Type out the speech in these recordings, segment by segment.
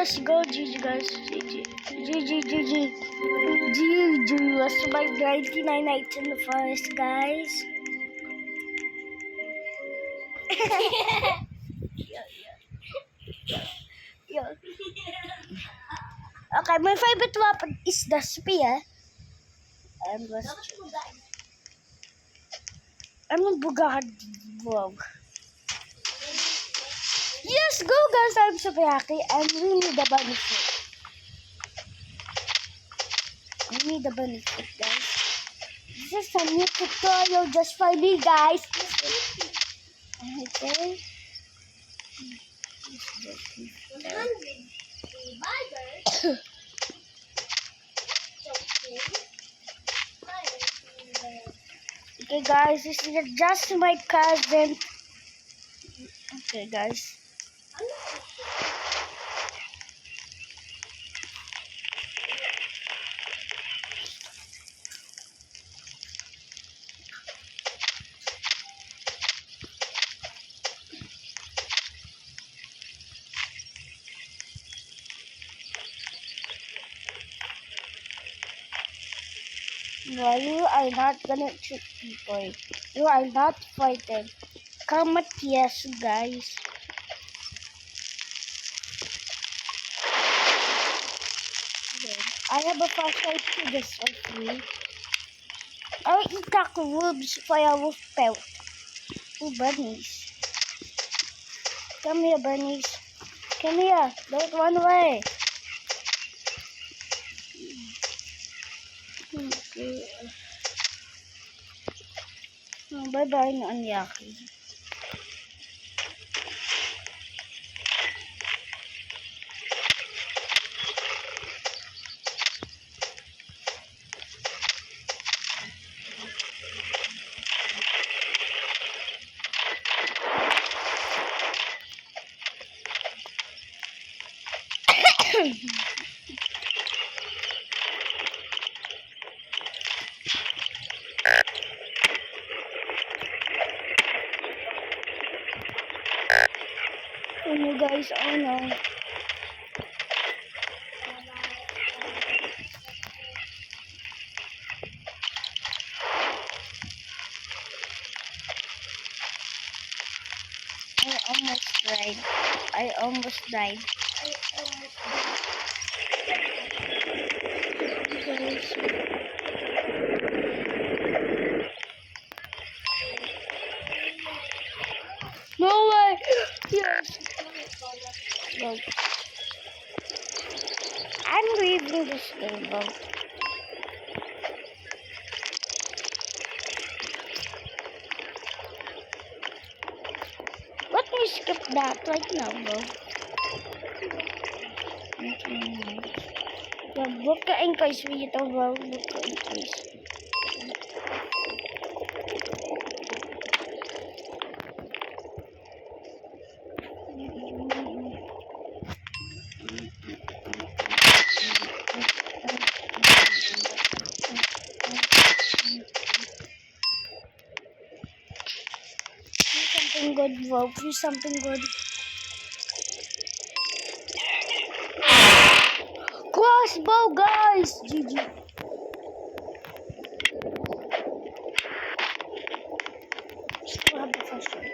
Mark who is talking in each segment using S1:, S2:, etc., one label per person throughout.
S1: let's go. GG, guys. GG. GG, GG. GG. Let's survive 99 nights in the forest, guys. Yo. Okay, my favorite weapon is the spear. And let's I'm a bugad vlog. Yes, go guys, I'm Sukiyaki and we need the bunny food. We need the bunny food, guys. This is a new tutorial just for me, guys. Okay. Okay, guys, this is just my cousin. Okay, guys. No, you are not gonna shoot people. You are not fighting. Come at yes, guys. I have a flashlight to this of me. I will eat taco wolves for a wolf pelt. Oh, bunnies. Come here, bunnies. Come here. Don't run away. Okay. Oh, bye-bye na Anyaki. Oh no, guys. Oh no. I almost died. I almost died. Guys. No way! Yes! Look. I'm leaving this table. Let me skip that right now, bro. Yeah, bukain ko is dito, bro. Bukain ko is. Something good, bro. Please, something good. Crossbow, guys! GG. Still have the first one.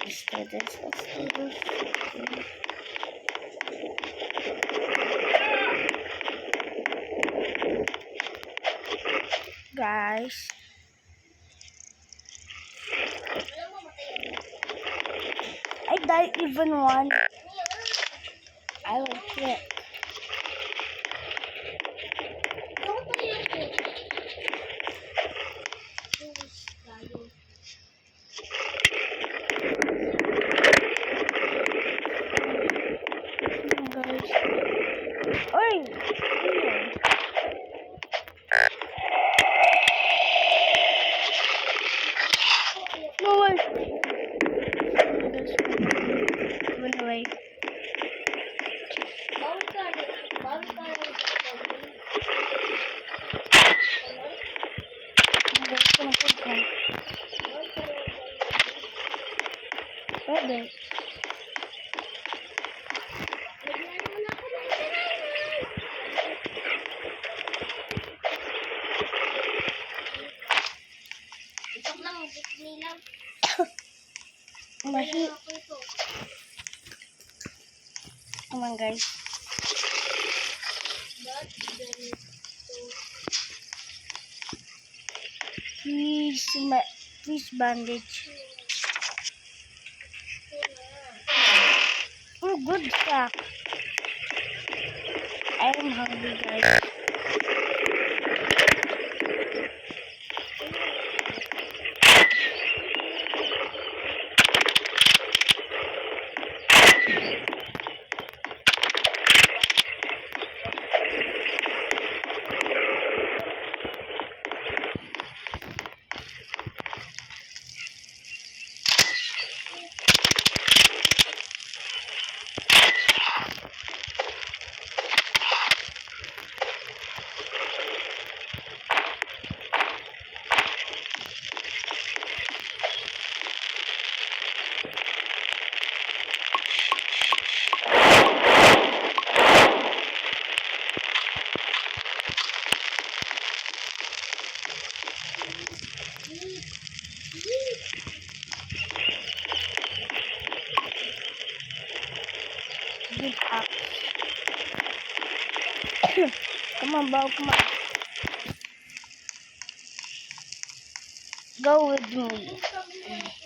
S1: Let's do this. Let's do this. Guys. I died even one. I will quit. Oi! No way! Run away. Hindi. Mahi. Come on, guys. Please bandage. Oh, good sack. I am hungry, guys. Good axe. Come on, bro. Come on. Go with me.